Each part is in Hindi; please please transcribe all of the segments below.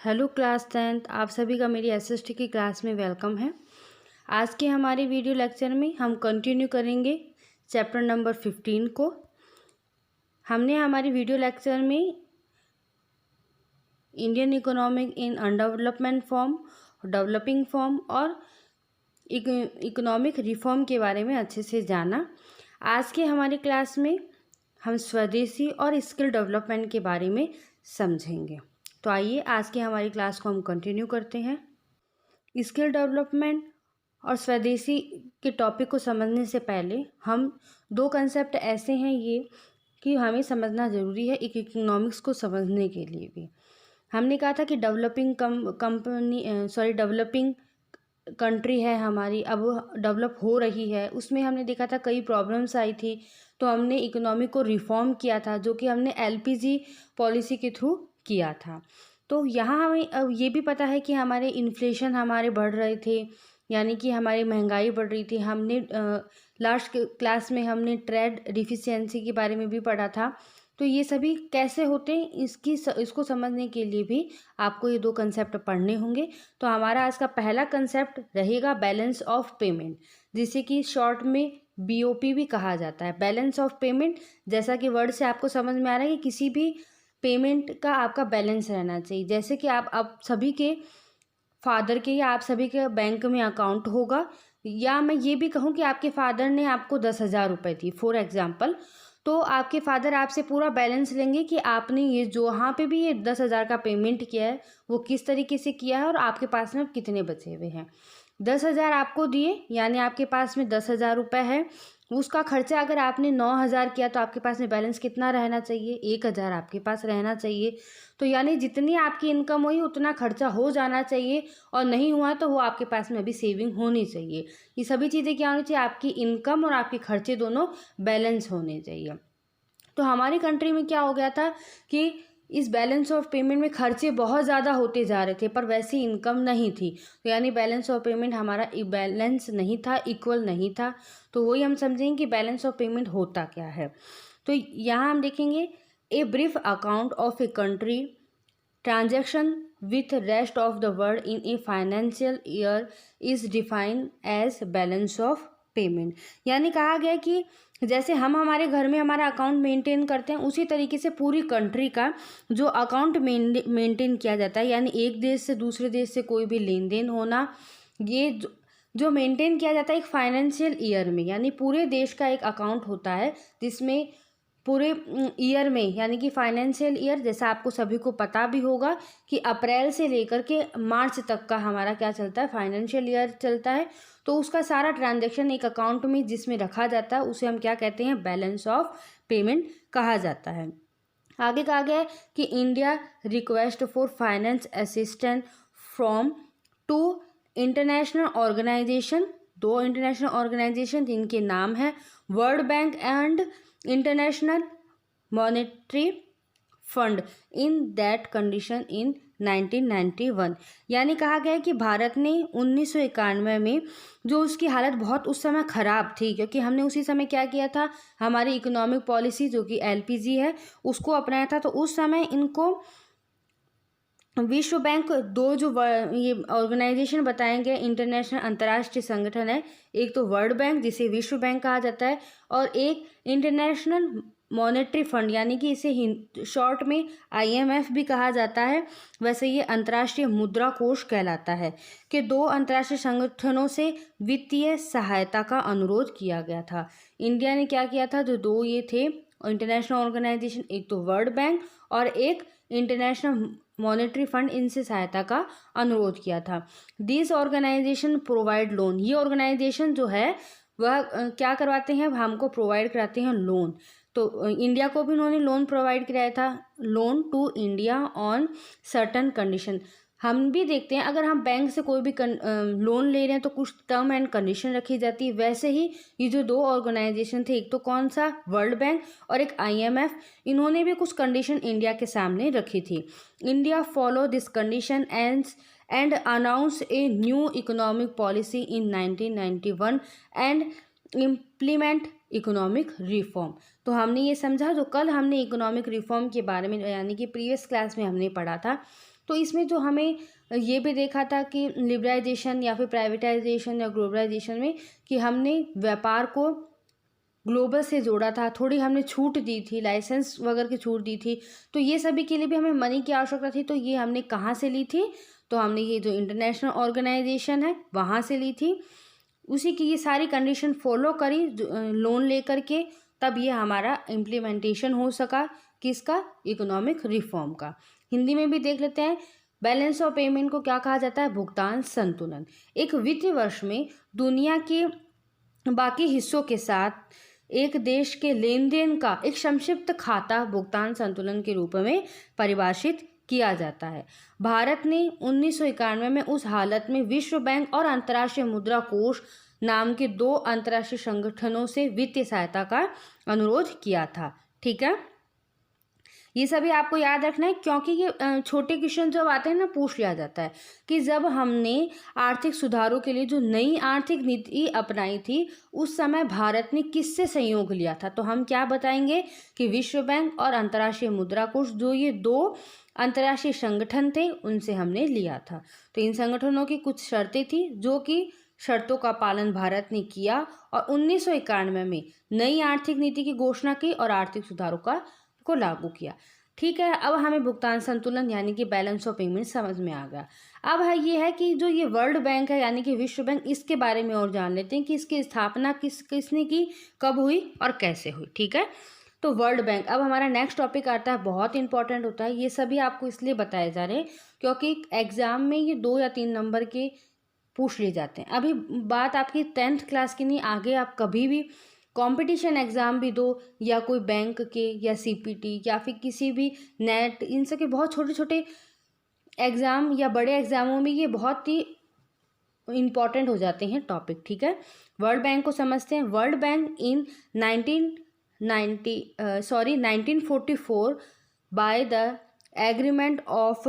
हेलो क्लास 10th, आप सभी का मेरी एसएसटी की क्लास में वेलकम है। आज के हमारे वीडियो लेक्चर में हम कंटिन्यू करेंगे चैप्टर नंबर 15 को। हमने हमारी वीडियो लेक्चर में इंडियन इकोनॉमिक इन अनडेवलपमेंट फॉर्म, डेवलपिंग फॉर्म और इकोनॉमिक रिफॉर्म के बारे में अच्छे से जाना। आज के हमारी क्लास में हम स्वदेशी और स्किल डेवलपमेंट के बारे में समझेंगे। तो आइए आज की हमारी क्लास को हम कंटिन्यू करते हैं। स्किल डेवलपमेंट और स्वदेशी के टॉपिक को समझने से पहले हम दो कंसेप्ट ऐसे हैं ये कि हमें समझना ज़रूरी है एक इकोनॉमिक्स को समझने के लिए भी। हमने कहा था कि डेवलपिंग डेवलपिंग कंट्री है हमारी, अब डेवलप हो रही है, उसमें हमने देखा था कई प्रॉब्लम्स आई थी, तो हमने इकोनॉमी को रिफॉर्म किया था, जो कि हमने एलपीजी पॉलिसी के थ्रू किया था। तो यहाँ हमें अब ये भी पता है कि हमारे इन्फ्लेशन हमारे बढ़ रहे थे, यानी कि हमारी महंगाई बढ़ रही थी। हमने लास्ट क्लास में हमने ट्रेड डिफिशियंसी के बारे में भी पढ़ा था। तो ये सभी कैसे होते हैं इसको समझने के लिए भी आपको ये दो कंसेप्ट पढ़ने होंगे। तो हमारा आज का पहला कंसेप्ट रहेगा बैलेंस ऑफ पेमेंट, जिसे कि शॉर्ट में बीओपी भी कहा जाता है। बैलेंस ऑफ पेमेंट, जैसा कि वर्ड से आपको समझ में आ रहा है कि किसी भी पेमेंट का आपका बैलेंस रहना चाहिए। जैसे कि आप सभी के फादर के या आप सभी के बैंक में अकाउंट होगा, या मैं ये भी कहूँ कि आपके फादर ने आपको 10,000 रुपये दी फॉर एग्जाम्पल, तो आपके फादर आपसे पूरा बैलेंस लेंगे कि आपने ये जो वहाँ पे भी ये 10,000 का पेमेंट किया है वो किस तरीके से किया है और आपके पास में अब कितने बचे हुए हैं। 10,000 आपको दिए, यानी आपके पास में 10,000 रुपये है। उसका खर्चा अगर आपने 9,000 किया तो आपके पास में बैलेंस कितना रहना चाहिए? 1,000 आपके पास रहना चाहिए। तो यानी जितनी आपकी इनकम हुई उतना खर्चा हो जाना चाहिए, और नहीं हुआ तो वो आपके पास में अभी सेविंग होनी चाहिए। ये सभी चीज़ें क्या होनी चाहिए? आपकी इनकम और आपके खर्चे दोनों बैलेंस होने चाहिए। तो हमारी कंट्री में क्या हो गया था कि इस बैलेंस ऑफ पेमेंट में खर्चे बहुत ज़्यादा होते जा रहे थे, पर वैसी इनकम नहीं थी। तो यानी बैलेंस ऑफ पेमेंट हमारा बैलेंस नहीं था, इक्वल नहीं था। तो वही हम समझेंगे कि बैलेंस ऑफ पेमेंट होता क्या है। तो यहाँ हम देखेंगे a brief account of a country transaction with rest of the world in a financial year is defined as balance of payment. यानी कहा गया कि जैसे हम हमारे घर में हमारा अकाउंट मेंटेन करते हैं, उसी तरीके से पूरी कंट्री का जो अकाउंट मेंटेन किया जाता है, यानी एक देश से दूसरे देश से कोई भी लेन देन होना, ये जो मेंटेन किया जाता है एक फाइनेंशियल ईयर में, यानी पूरे देश का एक अकाउंट होता है जिसमें पूरे ईयर में, यानी कि फाइनेंशियल ईयर, जैसा आपको सभी को पता भी होगा कि अप्रैल से लेकर के मार्च तक का हमारा क्या चलता है? फाइनेंशियल ईयर चलता है। तो उसका सारा ट्रांजैक्शन एक अकाउंट में जिसमें रखा जाता है उसे हम क्या कहते हैं? बैलेंस ऑफ पेमेंट कहा जाता है। आगे कहा गया है कि India request for finance assistance from two international organisation, दो इंटरनेशनल ऑर्गेनाइजेशन जिनके नाम है world bank and international monetary fund in that condition in 1991। यानी कहा गया है कि भारत ने 1991 में, जो उसकी हालत बहुत उस समय ख़राब थी, क्योंकि हमने उसी समय क्या किया था? हमारी इकोनॉमिक पॉलिसी जो कि एलपीजी है उसको अपनाया था। तो उस समय इनको विश्व बैंक, दो जो ये ऑर्गेनाइजेशन बताए गए इंटरनेशनल अंतर्राष्ट्रीय संगठन है, एक तो वर्ल्ड बैंक जिसे विश्व बैंक कहा जाता है, और एक इंटरनेशनल मॉनेटरी फंड, यानी कि इसे शॉर्ट में आईएमएफ भी कहा जाता है, वैसे ये अंतर्राष्ट्रीय मुद्रा कोष कहलाता है, कि दो अंतर्राष्ट्रीय संगठनों से वित्तीय सहायता का अनुरोध किया गया था। इंडिया ने क्या किया था? जो दो ये थे इंटरनेशनल ऑर्गेनाइजेशन, एक तो वर्ल्ड बैंक और एक इंटरनेशनल मॉनेटरी फंड, इनसे सहायता का अनुरोध किया था। दिस ऑर्गेनाइजेशन प्रोवाइड लोन, ये ऑर्गेनाइजेशन जो है वह क्या करवाते हैं? हमको प्रोवाइड कराते हैं लोन। तो इंडिया को भी उन्होंने लोन प्रोवाइड कराया था, loan to India on certain condition. हम भी देखते हैं अगर हम बैंक से कोई भी लोन ले रहे हैं तो कुछ टर्म एंड कंडीशन रखी जाती है। वैसे ही ये जो दो ऑर्गेनाइजेशन थे, एक तो कौन सा? वर्ल्ड बैंक और एक आईएमएफ, इन्होंने भी कुछ कंडीशन इंडिया के सामने रखी थी। India follow this condition and announce a new economic policy in 1991 and implement economic reform. तो हमने ये समझा, जो कल हमने इकोनॉमिक रिफॉर्म के बारे में, यानी कि प्रीवियस क्लास में हमने पढ़ा था, तो इसमें जो हमें ये भी देखा था कि लिबरलाइजेशन या फिर प्राइवेटाइजेशन या ग्लोबलाइजेशन में कि हमने व्यापार को ग्लोबल से जोड़ा था, थोड़ी हमने छूट दी थी, लाइसेंस वगैरह की छूट दी थी। तो ये सभी के लिए भी हमें मनी की आवश्यकता थी, तो ये हमने कहाँ से ली थी? तो हमने ये जो इंटरनेशनल ऑर्गेनाइजेशन है वहाँ से ली थी। उसी की ये सारी कंडीशन फॉलो करी लोन लेकर के, तब ये हमारा इम्प्लीमेंटेशन हो सका किसका? इकोनॉमिक रिफॉर्म का। हिंदी में भी देख लेते हैं। बैलेंस ऑफ पेमेंट को क्या कहा जाता है? भुगतान संतुलन। एक वित्तीय वर्ष में दुनिया के बाकी हिस्सों के साथ एक देश के लेन देन का एक संक्षिप्त खाता भुगतान संतुलन के रूप में परिभाषित किया जाता है। भारत ने 1991 में उस हालत में विश्व बैंक और अंतर्राष्ट्रीय मुद्रा कोष नाम के 2 अंतर्राष्ट्रीय संगठनों से वित्तीय सहायता का अनुरोध किया था। ठीक है, ये सभी आपको याद रखना है, क्योंकि ये छोटे क्वेश्चन जब आते हैं ना पूछ लिया जाता है कि जब हमने आर्थिक सुधारों के लिए जो नई आर्थिक नीति अपनाई थी उस समय भारत ने किससे सहयोग लिया था? तो हम क्या बताएंगे कि विश्व बैंक और अंतर्राष्ट्रीय मुद्रा कोष, जो ये 2 अंतर्राष्ट्रीय संगठन थे, उनसे हमने लिया था। तो इन संगठनों की कुछ शर्तें थी, जो कि शर्तों का पालन भारत ने किया और 1991 में नई आर्थिक नीति की घोषणा की और आर्थिक सुधारों को लागू किया। ठीक है, अब हमें भुगतान संतुलन यानी कि बैलेंस ऑफ पेमेंट समझ में आ गया। अब है ये है कि जो ये वर्ल्ड बैंक है यानी कि विश्व बैंक, इसके बारे में और जान लेते हैं कि इसकी स्थापना किसने की, कब हुई और कैसे हुई। ठीक है, तो वर्ल्ड बैंक। अब हमारा नेक्स्ट टॉपिक आता है, बहुत इंपॉर्टेंट होता है। ये सभी आपको इसलिए बताए जा रहे हैं क्योंकि एग्जाम में ये 2 या 3 नंबर के पूछ लिए जाते हैं। अभी बात आपकी 10th क्लास की नहीं, आगे आप कभी भी कंपटीशन एग्ज़ाम भी दो या कोई बैंक के या सीपीटी या फिर किसी भी नेट, इन सब के बहुत छोटे छोटे एग्ज़ाम या बड़े एग्ज़ामों में ये बहुत ही इम्पॉर्टेंट हो जाते हैं टॉपिक। ठीक है, वर्ल्ड बैंक को समझते हैं। World bank in 1944 by the agreement of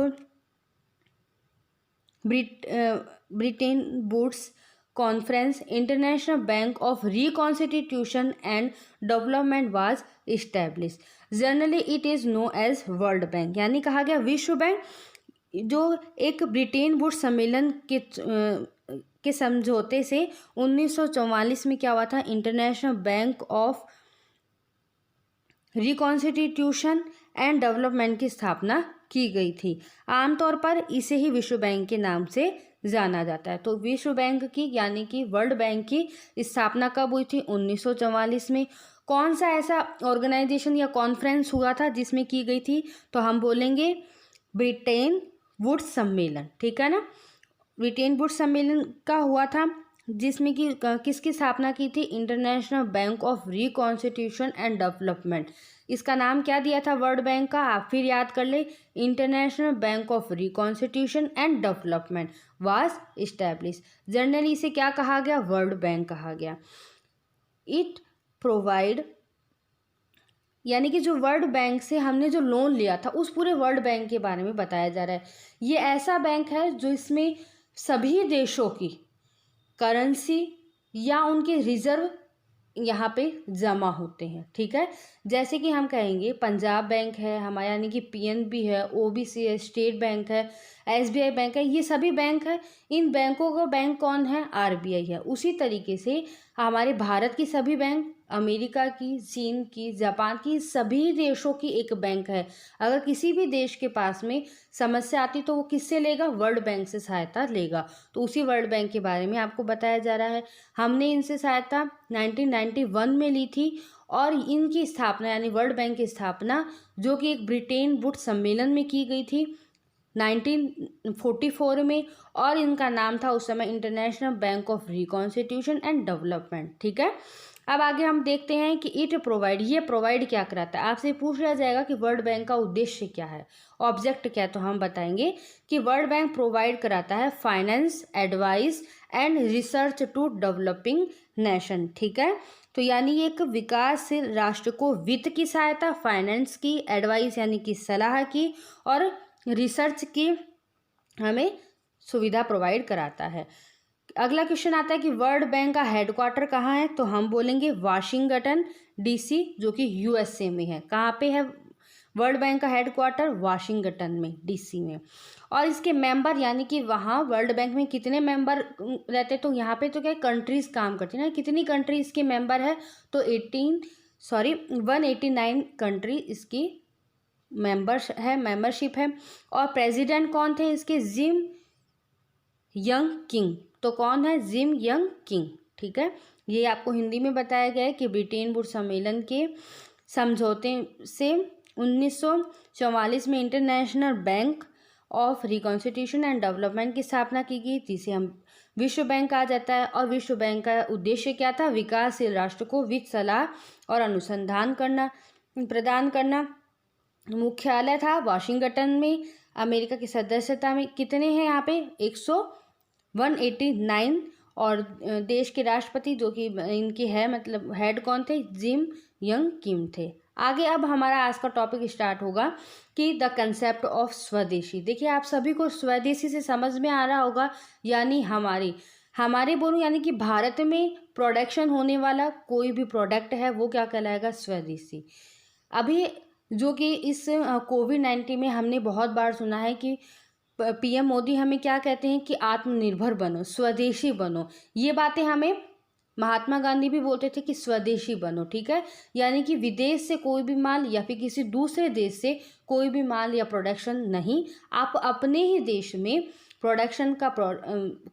Bretton Woods Conference, International Bank of Reconstitution and Development was established. Generally, it is known as World Bank. यानी कहा गया विश्व बैंक, जो एक ब्रिटेन वुड्स सम्मेलन के समझौते से 1944 में क्या हुआ था? International bank of reconstitution and development की स्थापना की गई थी। आमतौर पर इसे ही विश्व बैंक के नाम से जाना जाता है। तो विश्व बैंक की यानी कि वर्ल्ड बैंक की स्थापना कब हुई थी? 1944 में। कौन सा ऐसा ऑर्गेनाइजेशन या कॉन्फ्रेंस हुआ था जिसमें की गई थी? तो हम बोलेंगे ब्रिटेन वुड्स सम्मेलन। ठीक है ना, ब्रिटेन वुड्स सम्मेलन का हुआ था, जिसमें कि किसकी स्थापना की थी? International bank of reconstitution and development. इसका नाम क्या दिया था वर्ल्ड बैंक का? आप फिर याद कर ले, international bank of reconstitution and development was establish. Generally इसे क्या कहा गया? वर्ल्ड बैंक कहा गया। इट प्रोवाइड, यानी कि जो वर्ल्ड बैंक से हमने जो लोन लिया था उस पूरे वर्ल्ड बैंक के बारे में बताया जा रहा है। ये ऐसा बैंक है जो इसमें सभी देशों की करेंसी या उनके रिजर्व यहाँ पे जमा होते हैं। ठीक है, जैसे कि हम कहेंगे पंजाब बैंक है हमारा, यानी कि पीएनबी है, ओबीसी है, स्टेट बैंक है, एसबीआई बैंक है, ये सभी बैंक है। इन बैंकों का बैंक कौन है? आरबीआई है। उसी तरीके से हमारे भारत की सभी बैंक, अमेरिका की, चीन की, जापान की, सभी देशों की एक बैंक है। अगर किसी भी देश के पास में समस्या आती तो वो किससे लेगा? वर्ल्ड बैंक से सहायता लेगा। तो उसी वर्ल्ड बैंक के बारे में आपको बताया जा रहा है। हमने इनसे सहायता 1991 में ली थी और इनकी स्थापना यानी वर्ल्ड बैंक की स्थापना जो कि एक ब्रिटेन वुड्स सम्मेलन में की गई थी 1944 में, और इनका नाम था उस समय international bank of reconstitution and development. ठीक है, अब आगे हम देखते हैं कि इट प्रोवाइड, ये प्रोवाइड क्या कराता है। आपसे पूछ लिया जाएगा कि वर्ल्ड बैंक का उद्देश्य क्या है, ऑब्जेक्ट क्या है, तो हम बताएंगे कि वर्ल्ड बैंक प्रोवाइड कराता है finance, advice and research to developing nation. ठीक है, तो यानी एक विकासशील राष्ट्र को वित्त की सहायता, फाइनेंस की, एडवाइस यानी कि सलाह की, और रिसर्च की हमें सुविधा प्रोवाइड कराता है। अगला क्वेश्चन आता है कि वर्ल्ड बैंक का हेडक्वार्टर कहाँ है? तो हम बोलेंगे वाशिंगटन डीसी, जो कि यूएसए में है। कहाँ पे है वर्ल्ड बैंक का हेडक्वार्टर वाशिंगटन में, डीसी में। और इसके मेंबर यानी कि वहाँ वर्ल्ड बैंक में कितने मेंबर रहते, तो यहाँ पे तो क्या कंट्रीज़ काम करती है ना, कितनी कंट्री इसके मेंबर है, तो 189 कंट्री इसकी मेंबरशिप है। और प्रेसिडेंट कौन थे इसके, जिम यंग किंग। तो कौन है, जिम यंग किंग, ठीक है। ये आपको हिंदी में बताया गया है कि ब्रिटेन वुड्स सम्मेलन के समझौते से 1944 में international bank of reconstitution and development की स्थापना की गई, जिसे हम विश्व बैंक कहा जाता है। और विश्व बैंक का उद्देश्य क्या था, विकासशील राष्ट्र को वित्त सलाह और अनुसंधान प्रदान करना। मुख्यालय था वाशिंगटन में। अमेरिका की सदस्यता में कितने हैं यहाँ पे, 189। और देश के राष्ट्रपति जो कि इनके है, मतलब हेड कौन थे, जिम यंग किम थे। आगे अब हमारा आज का टॉपिक स्टार्ट होगा कि द कंसेप्ट ऑफ स्वदेशी। देखिए आप सभी को स्वदेशी से समझ में आ रहा होगा, यानी हमारे बोलूँ यानी कि भारत में प्रोडक्शन होने वाला कोई भी प्रोडक्ट है वो क्या कहलाएगा, स्वदेशी। अभी जो कि इस कोविड-19 में हमने बहुत बार सुना है कि पीएम मोदी हमें क्या कहते हैं कि आत्मनिर्भर बनो, स्वदेशी बनो। ये बातें हमें महात्मा गांधी भी बोलते थे कि स्वदेशी बनो, ठीक है। यानी कि विदेश से कोई भी माल या फिर किसी दूसरे देश से कोई भी माल या प्रोडक्शन नहीं, आप अपने ही देश में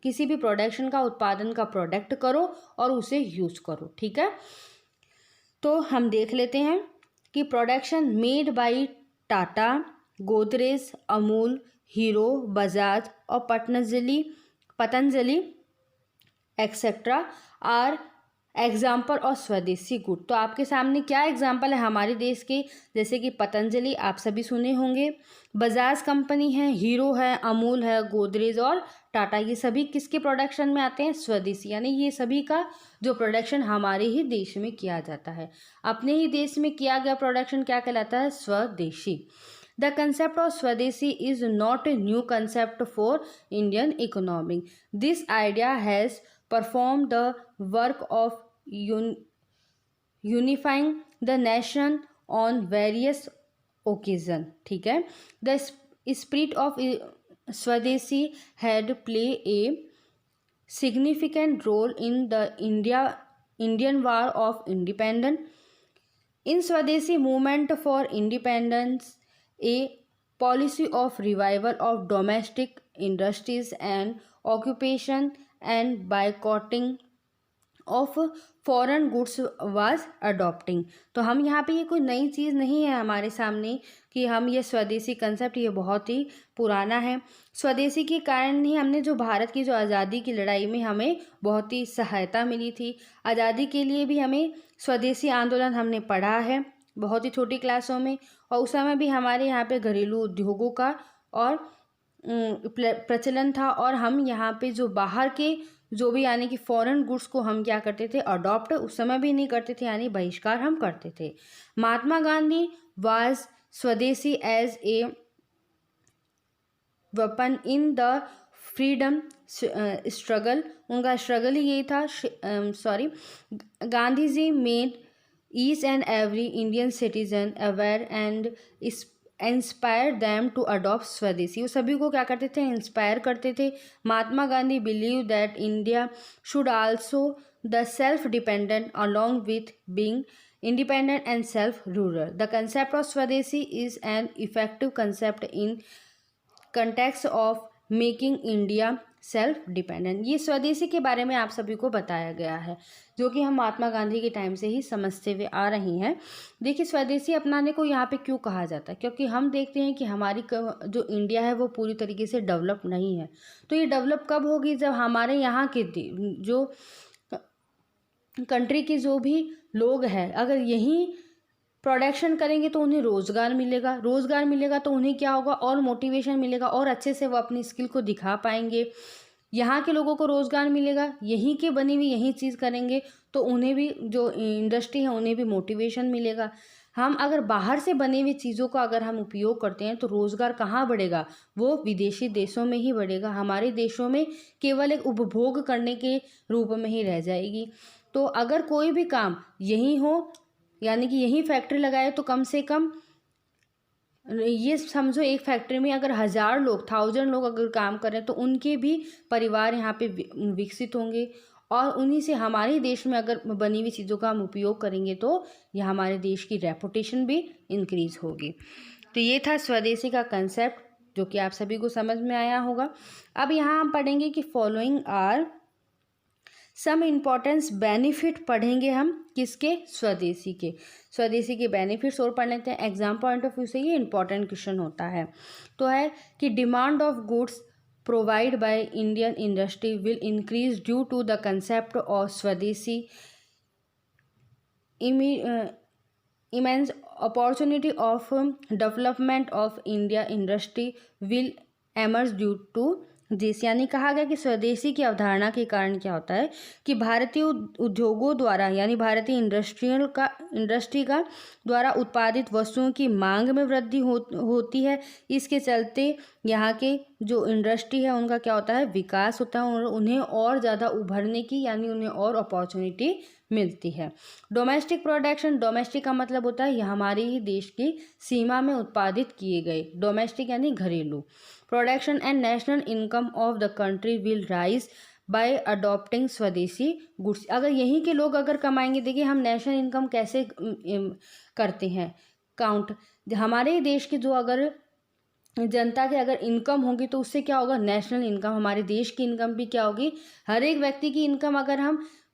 किसी भी प्रोडक्शन का उत्पादन का प्रोडक्ट करो और उसे यूज़ करो, ठीक है। तो हम देख लेते हैं कि production made by Tata, Godrej, Amul, hero, Bajaj और पतंजलि एक्सेट्रा आर एग्जाम्पल और स्वदेशी गुड। तो आपके सामने क्या एग्जाम्पल है हमारे देश के, जैसे कि पतंजलि आप सभी सुने होंगे, बजाज कंपनी है, हीरो है, अमूल है, गोदरेज और टाटा, ये सभी किसके प्रोडक्शन में आते हैं, स्वदेशी। यानी ये सभी का जो प्रोडक्शन हमारे ही देश में किया जाता है, अपने ही देश में किया गया प्रोडक्शन क्या कहलाता है, स्वदेशी। The concept of Swadeshi is not a new concept for Indian economy. This idea has performed the work of unifying the nation on various occasions. ठीक है, the spirit of Swadeshi had played a significant role in the Indian War of Independence. In Swadeshi movement for independence, a policy of revival of domestic industries and occupation and boycotting of foreign goods was adopting. तो हम यहाँ पे ये कोई नई चीज़ नहीं है हमारे सामने कि हम ये स्वदेशी कंसेप्ट ये बहुत ही पुराना है। स्वदेशी के कारण ही हमने जो भारत की जो आज़ादी की लड़ाई में हमें बहुत ही सहायता मिली थी। आज़ादी के लिए भी हमें स्वदेशी आंदोलन हमने पढ़ा है बहुत ही छोटी क्लासों में, और उस समय भी हमारे यहाँ पे घरेलू उद्योगों का और प्रचलन था। और हम यहाँ पे जो बाहर के जो भी यानी कि फॉरेन गुड्स को हम क्या करते थे, अडॉप्ट उस समय भी नहीं करते थे, यानी बहिष्कार हम करते थे। Mahatma Gandhi was swadeshi as a weapon in the freedom struggle. उनका स्ट्रगल ही यही था। Gandhi ji made each and every Indian citizen aware and inspire them to adopt स्वदेशी। वो सभी को क्या करते थे, इंस्पायर करते थे। Mahatma Gandhi believe that India should also the self dependent along with being independent and self ruler. The concept of स्वदेशी is an effective concept in context of making India self dependent. ये स्वदेशी के बारे में आप सभी को बताया गया है, जो कि हम महात्मा गांधी के टाइम से ही समझते हुए आ रही हैं। देखिए स्वदेशी अपनाने को यहाँ पे क्यों कहा जाता है, क्योंकि हम देखते हैं कि हमारी जो इंडिया है वो पूरी तरीके से डेवलप नहीं है। तो ये डेवलप कब होगी, जब हमारे यहाँ के जो कंट्री के जो भी लोग हैं अगर यहीं प्रोडक्शन करेंगे तो उन्हें रोज़गार मिलेगा तो उन्हें क्या होगा, और मोटिवेशन मिलेगा और अच्छे से वो अपनी स्किल को दिखा पाएंगे। यहाँ के लोगों को रोज़गार मिलेगा, यहीं के बनी हुई यहीं चीज़ करेंगे तो उन्हें भी जो इंडस्ट्री है उन्हें भी मोटिवेशन मिलेगा। हम अगर बाहर से बनी हुई चीज़ों का अगर हम उपयोग करते हैं तो रोज़गार कहाँ बढ़ेगा, वो विदेशी देशों में ही बढ़ेगा। हमारे देशों में केवल एक उपभोग करने के रूप में ही रह जाएगी। तो अगर कोई भी काम यहीं हो यानी कि यहीं फैक्ट्री लगाए तो कम से कम ये समझो एक फैक्ट्री में अगर 1000 लोग 1000 लोग अगर काम कर रहे हैं तो उनके भी परिवार यहाँ पे विकसित होंगे, और उन्हीं से हमारे देश में अगर बनी हुई चीज़ों का हम उपयोग करेंगे तो यह हमारे देश की रेपुटेशन भी इंक्रीज होगी। तो ये था स्वदेशी का कंसेप्ट, जो कि आप सभी को समझ में आया होगा। अब यहाँ हम पढ़ेंगे कि following are some importance benefit पढ़ेंगे हम किसके, स्वदेशी के। स्वदेशी के बेनिफिट्स और पढ़ लेते हैं, एग्जाम पॉइंट ऑफ व्यू से ये इंपॉर्टेंट क्वेश्चन होता है। तो है कि demand of goods provide by Indian industry will increase due to the concept of swadeshi. immense opportunity of development of India industry will emerge due to this. यानी कहा गया कि स्वदेशी की अवधारणा के कारण क्या होता है कि भारतीय उद्योगों द्वारा यानी भारतीय इंडस्ट्री का द्वारा उत्पादित वस्तुओं की मांग में वृद्धि होती है। इसके चलते यहाँ के जो इंडस्ट्री है उनका क्या होता है, विकास होता है, और उन्हें और ज़्यादा उभरने की यानी उन्हें और अपॉर्चुनिटी मिलती है। डोमेस्टिक प्रोडक्शन, डोमेस्टिक का मतलब होता है यह हमारे ही देश की सीमा में उत्पादित किए गए, डोमेस्टिक यानी घरेलू। Production and national income of the country will rise by adopting स्वदेशी गुड्स। अगर यहीं के लोग अगर कमाएंगे, देखिए हम नेशनल इनकम कैसे करते हैं काउंट, हमारे देश के जो अगर जनता के अगर इनकम होगी तो उससे क्या होगा, नेशनल इनकम, हमारे देश की इनकम भी क्या होगी, हर एक व्यक्ति की इनकम अगर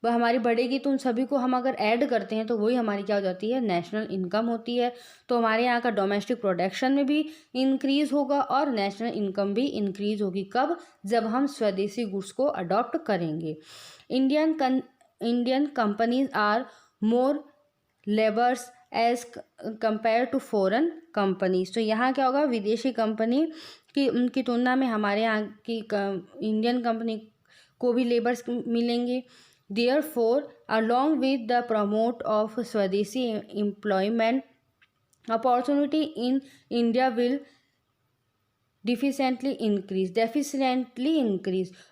हमारी बढ़ेगी तो उन सभी को हम अगर ऐड करते हैं तो वही हमारी क्या हो जाती है, नेशनल इनकम होती है। तो हमारे यहाँ का डोमेस्टिक प्रोडक्शन में भी इंक्रीज होगा और नेशनल इनकम भी इंक्रीज होगी। कब, जब हम स्वदेशी गुड्स को अडॉप्ट करेंगे। Indian companies are more labours as compare to foreign companies. तो यहाँ क्या होगा, विदेशी कंपनी की उनकी तुलना में हमारे यहाँ की इंडियन कंपनी को भी लेबर्स मिलेंगे। Therefore, along with the promote of Swadeshi employment opportunity in India will deficiently increase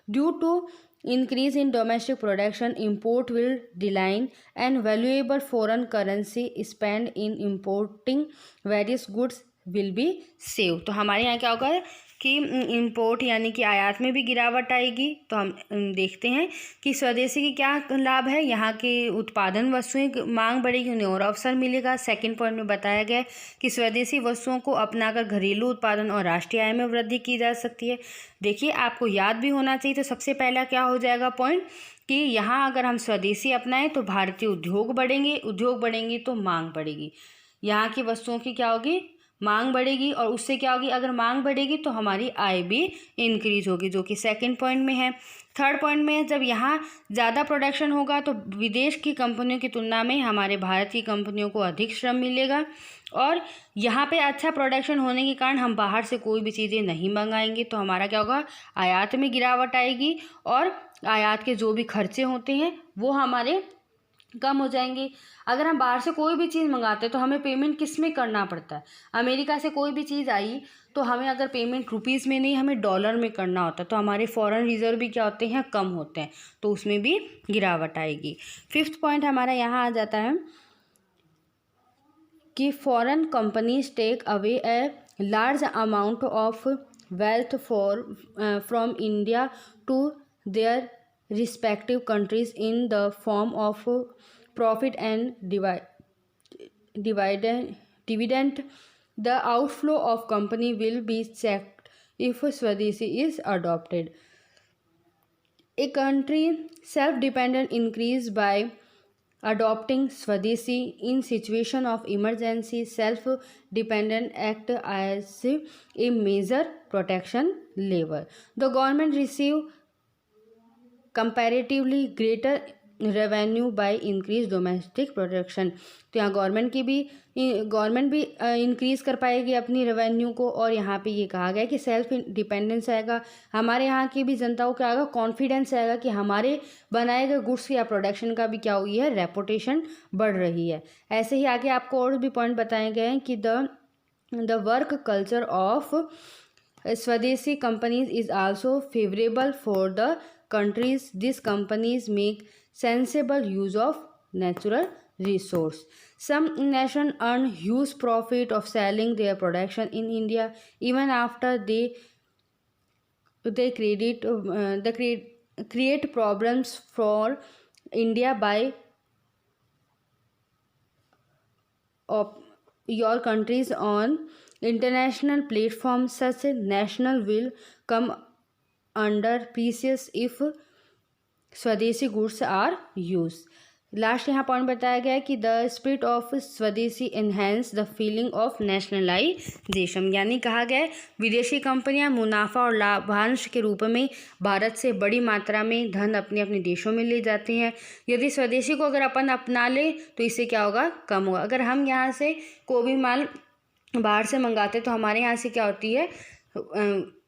due to increase in domestic production. Import will decline and valuable foreign currency spent in importing various goods will be saved। तो हमारे यहाँ क्या होगा कि इंपोर्ट यानी कि आयात में भी गिरावट आएगी। तो हम देखते हैं कि स्वदेशी की क्या लाभ है, यहाँ के उत्पादन वस्तुएं मांग बढ़ेगी, उन्हें और अवसर मिलेगा। सेकंड पॉइंट में बताया गया है कि स्वदेशी वस्तुओं को अपनाकर घरेलू उत्पादन और राष्ट्रीय आय में वृद्धि की जा सकती है। देखिए आपको याद भी होना चाहिए, तो सबसे पहला क्या हो जाएगा पॉइंट कि यहाँ अगर हम स्वदेशी अपनाएं तो भारतीय उद्योग बढ़ेंगे तो मांग बढ़ेगी, यहाँ की वस्तुओं की क्या होगी, मांग बढ़ेगी, और उससे क्या होगी, अगर मांग बढ़ेगी तो हमारी आय भी इंक्रीज होगी, जो कि सेकंड पॉइंट में है। थर्ड पॉइंट में जब यहाँ ज़्यादा प्रोडक्शन होगा तो विदेश की कंपनियों की तुलना में हमारे भारत की कंपनियों को अधिक श्रम मिलेगा, और यहाँ पे अच्छा प्रोडक्शन होने के कारण हम बाहर से कोई भी चीज़ें नहीं मंगाएंगे, तो हमारा क्या होगा, आयात में गिरावट आएगी, और आयात के जो भी खर्चे होते हैं वो हमारे कम हो जाएंगे। अगर हम बाहर से कोई भी चीज़ मंगाते हैं तो हमें पेमेंट किस में करना पड़ता है, अमेरिका से कोई भी चीज़ आई तो हमें अगर पेमेंट रुपीज़ में नहीं, हमें डॉलर में करना होता है, तो हमारे फॉरेन रिजर्व भी क्या होते हैं, कम होते हैं, तो उसमें भी गिरावट आएगी। फिफ्थ पॉइंट हमारा यहाँ आ जाता है कि foreign companies take away a large amount of wealth from India to their respective countries in the form of profit and dividend. The outflow of company will be checked if Swadeshi is adopted. A country self-dependent increase by adopting Swadeshi in situation of emergency. Self-dependent act as a major protection lever. The government receive comparatively greater revenue by increase domestic production. तो यहाँ गवर्नमेंट भी इंक्रीज़ कर पाएगी अपनी रेवेन्यू को, और यहाँ पे ये कहा गया कि सेल्फ डिपेंडेंस आएगा, हमारे यहाँ की भी जनता को क्या आएगा, कॉन्फिडेंस आएगा कि हमारे बनाए गए गुड्स या प्रोडक्शन का भी क्या हुई है, रेपुटेशन बढ़ रही है। ऐसे ही आगे आपको और भी पॉइंट बताए गए हैं कि द वर्क कल्चर ऑफ स्वदेशी companies is also favourable for the countries. These companies make sensible use of natural resource. Some nations earn huge profit of selling their production in India even after they create problems for India by your countries on international platforms. Such a national will come under pressure if स्वदेशी गुड्स आर यूज. लास्ट यहाँ पॉइंट बताया गया है कि द स्पिरिट ऑफ स्वदेशी enhance the feeling of nationalisation, यानी कहा गया है विदेशी कंपनियां मुनाफा और लाभांश के रूप में भारत से बड़ी मात्रा में धन अपने अपने देशों में ले जाती हैं. यदि स्वदेशी को अगर अपन अपना ले तो इससे क्या होगा, कम होगा. अगर हम यहाँ से कोई भी माल बाहर से मंगाते तो हमारे यहाँ से क्या होती है,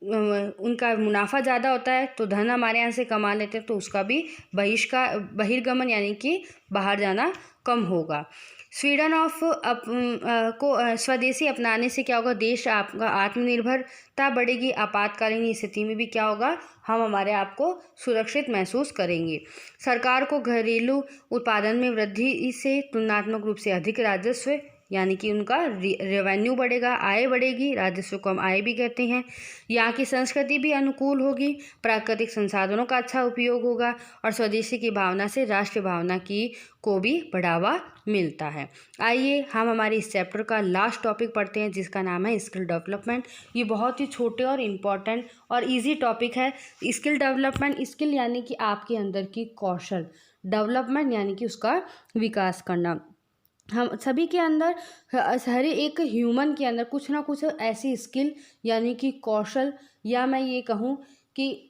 उनका मुनाफा ज़्यादा होता है तो धन हमारे यहाँ से कमा लेते हैं, तो उसका भी बहिर्गमन यानी कि बाहर जाना कम होगा. स्वीडन को स्वदेशी अपनाने से क्या होगा, देश आपका आत्मनिर्भरता बढ़ेगी. आपातकालीन स्थिति में भी क्या होगा, हम हमारे आप को सुरक्षित महसूस करेंगे. सरकार को घरेलू उत्पादन में वृद्धि से तुलनात्मक रूप से अधिक राजस्व यानी कि उनका रेवेन्यू बढ़ेगा, आय बढ़ेगी. राजस्व को हम आय भी कहते हैं. यहाँ की संस्कृति भी अनुकूल होगी, प्राकृतिक संसाधनों का अच्छा उपयोग होगा और स्वदेशी की भावना से राष्ट्रीय भावना को भी बढ़ावा मिलता है. आइए हम हमारे इस चैप्टर का लास्ट टॉपिक पढ़ते हैं जिसका नाम है स्किल डेवलपमेंट. ये बहुत ही छोटे और इम्पॉर्टेंट और इजी टॉपिक है. स्किल डेवलपमेंट, स्किल यानी कि आपके अंदर की कौशल, डेवलपमेंट यानी कि उसका विकास करना. हम सभी के अंदर, हर एक ह्यूमन के अंदर कुछ ना कुछ ऐसी स्किल यानी कि कौशल, या मैं ये कहूँ कि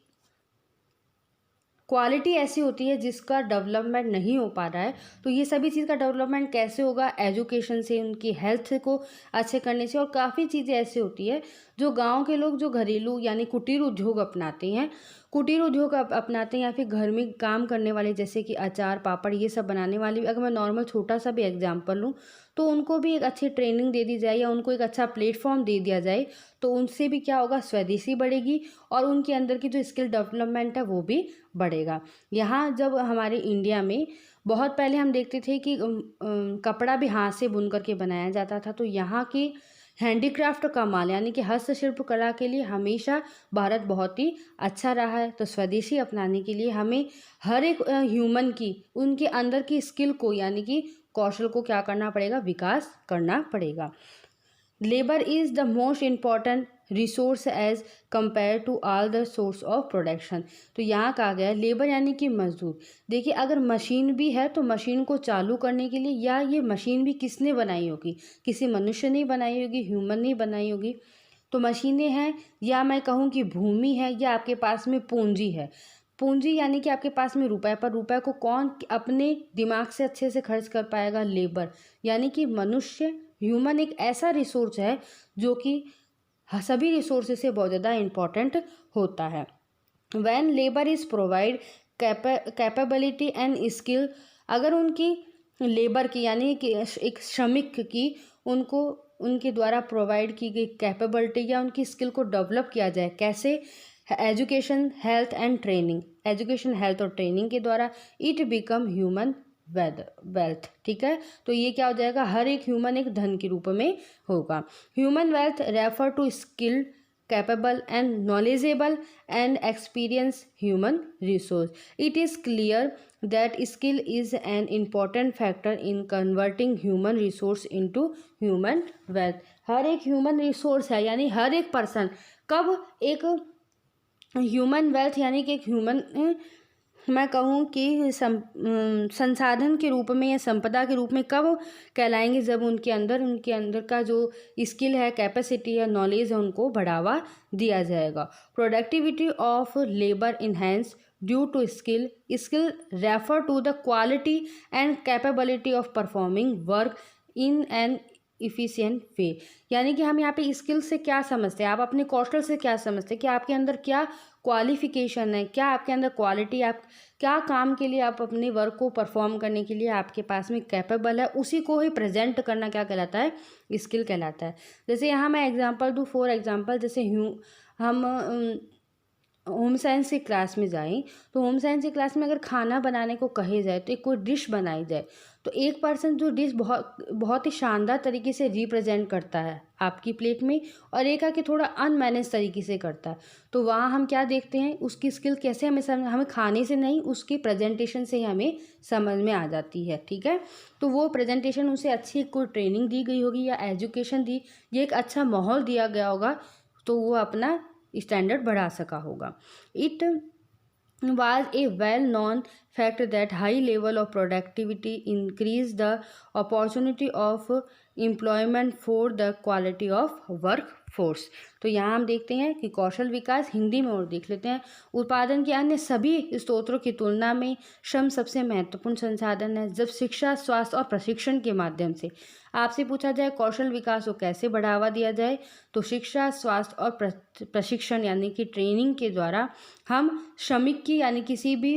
क्वालिटी ऐसी होती है जिसका डेवलपमेंट नहीं हो पा रहा है. तो ये सभी चीज़ का डेवलपमेंट कैसे होगा, एजुकेशन से, उनकी हेल्थ को अच्छे करने से. और काफ़ी चीज़ें ऐसी होती है जो गांव के लोग जो घरेलू यानी कुटीर उद्योग अपनाते हैं, या फिर घर में काम करने वाले, जैसे कि अचार पापड़ ये सब बनाने वाले. अगर मैं नॉर्मल छोटा सा भी एग्जांपल लूँ तो उनको भी एक अच्छी ट्रेनिंग दे दी जाए या उनको एक अच्छा प्लेटफॉर्म दे दिया जाए तो उनसे भी क्या होगा, स्वदेशी बढ़ेगी और उनके अंदर की जो स्किल डेवलपमेंट है वो भी बढ़ेगा. यहाँ जब हमारे इंडिया में बहुत पहले हम देखते थे कि कपड़ा भी हाथ से बुन करके बनाया जाता था, तो यहाँ की हैंडीक्राफ्ट का माल यानी कि हस्तशिल्प कला के लिए हमेशा भारत बहुत ही अच्छा रहा है. तो स्वदेशी अपनाने के लिए हमें हर एक ह्यूमन की, उनके अंदर की स्किल को यानी कि कौशल को क्या करना पड़ेगा, विकास करना पड़ेगा. Labour is the most important resource as compare to all the source of production. तो यहाँ कहा गया है लेबर यानी कि मजदूर. देखिए अगर मशीन भी है तो मशीन को चालू करने के लिए, या ये मशीन भी किसने बनाई होगी, किसी मनुष्य ने बनाई होगी, ह्यूमन ने बनाई होगी. तो मशीनें हैं, या मैं कहूँ कि भूमि है, या आपके पास में पूंजी है. पूंजी यानी कि आपके पास में रुपए, पर रुपए को कौन अपने दिमाग से अच्छे से खर्च कर पाएगा, लेबर. यानी कि मनुष्य, ह्यूमन एक ऐसा रिसोर्स है जो कि सभी रिसोर्सेज से बहुत ज़्यादा इम्पॉर्टेंट होता है. When labour is provide capability and skill, अगर उनकी लेबर की यानी कि एक श्रमिक की उनको उनके द्वारा प्रोवाइड की गई कैपेबिलिटी या उनकी स्किल को डेवलप किया जाए, कैसे, education health and training, education health और ट्रेनिंग के द्वारा, इट बिकम ह्यूमन वेल्थ. ठीक है, तो ये क्या हो जाएगा, हर एक ह्यूमन एक धन के रूप में होगा. Human wealth refer to skilled, capable and knowledgeable and experience human resource. It is clear that skill is an important factor in converting human resource into human wealth. हर एक ह्यूमन रिसोर्स है यानी हर एक पर्सन कब एक ह्यूमन वेल्थ यानी कि एक ह्यूमन, मैं कहूँ कि संसाधन के रूप में या संपदा के रूप में कब कहलाएंगे, जब उनके अंदर का जो स्किल है, कैपेसिटी है, नॉलेज है, उनको बढ़ावा दिया जाएगा. Productivity of labour enhance due to skill refer to the quality and capability of performing work in an efficient way. यानी कि हम यहाँ पे स्किल से क्या समझते हैं, आप अपने कौशल से क्या समझते हैं कि आपके अंदर क्या क्वालिफिकेशन है, क्या आपके अंदर क्वालिटी, आप क्या काम के लिए, आप अपने वर्क को परफॉर्म करने के लिए आपके पास में कैपेबल है, उसी को ही प्रेजेंट करना क्या कहलाता है, स्किल कहलाता है. जैसे यहाँ मैं एग्जांपल दूँ, फॉर एग्जांपल जैसे हम होम साइंस की क्लास में जाएं तो होम साइंस की क्लास में अगर खाना बनाने को कहे जाए तो एक कोई डिश बनाई जाए तो एक पर्सन जो डिश बहुत बहुत ही शानदार तरीके से रिप्रेजेंट करता है आपकी प्लेट में और एक आके थोड़ा अनमैनेज तरीके से करता है, तो वहाँ हम क्या देखते हैं उसकी स्किल कैसे हमें खाने से नहीं उसकी प्रेजेंटेशन से ही हमें समझ में आ जाती है। ठीक है, तो वो प्रेजेंटेशन उसे अच्छी कोई ट्रेनिंग दी गई होगी या एजुकेशन दी, ये एक अच्छा माहौल दिया गया होगा तो वो अपना स्टैंडर्ड बढ़ा सका होगा। It was a well-known fact that high level of productivity increase the opportunity of employment for the quality of workforce। तो यहाँ हम देखते हैं कि कौशल विकास हिंदी में और देख लेते हैं। उत्पादन के अन्य सभी स्रोतों की तुलना में श्रम सबसे महत्वपूर्ण संसाधन है। जब शिक्षा, स्वास्थ्य और प्रशिक्षण के माध्यम से आपसे पूछा जाए कौशल विकास को कैसे बढ़ावा दिया जाए तो शिक्षा, स्वास्थ्य और प्रशिक्षण यानी कि ट्रेनिंग के द्वारा हम श्रमिक की यानी किसी भी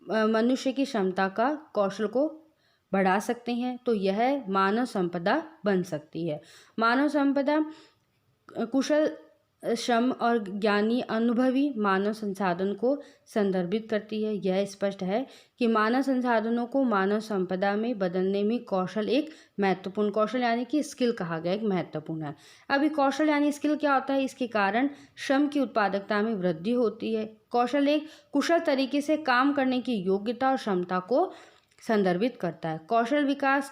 मनुष्य की क्षमता का, कौशल को बढ़ा सकते हैं। तो यह मानव संपदा बन सकती है। मानव संपदा कुशल श्रम और ज्ञानी अनुभवी मानव संसाधन को संदर्भित करती है। यह स्पष्ट है कि मानव संसाधनों को मानव संपदा में बदलने में कौशल एक महत्वपूर्ण, कौशल यानी कि स्किल कहा गया, एक महत्वपूर्ण है। अभी कौशल यानी स्किल क्या होता है? इसके कारण श्रम की उत्पादकता में वृद्धि होती है। कौशल एक कुशल तरीके से काम करने की योग्यता और क्षमता को संदर्भित करता है। कौशल विकास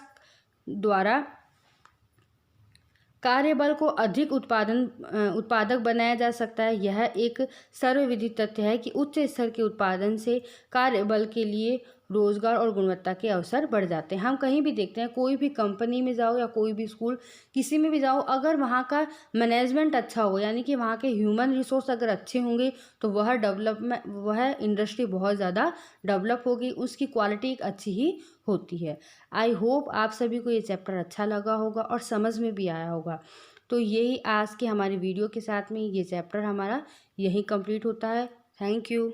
द्वारा कार्यबल को अधिक उत्पादक बनाया जा सकता है। यह एक सर्वविदित तथ्य है कि उच्च स्तर के उत्पादन से कार्यबल के लिए रोजगार और गुणवत्ता के अवसर बढ़ जाते हैं। हम कहीं भी देखते हैं, कोई भी कंपनी में जाओ या कोई भी स्कूल, किसी में भी जाओ, अगर वहाँ का मैनेजमेंट अच्छा हो यानी कि वहाँ के ह्यूमन रिसोर्स अगर अच्छे होंगे तो वह इंडस्ट्री बहुत ज़्यादा डेवलप होगी, उसकी क्वालिटी एक अच्छी ही होती है। आई होप आप सभी को ये चैप्टर अच्छा लगा होगा और समझ में भी आया होगा। तो यही आज के हमारी वीडियो के साथ में ये चैप्टर हमारा यही कंप्लीट होता है। Thank you.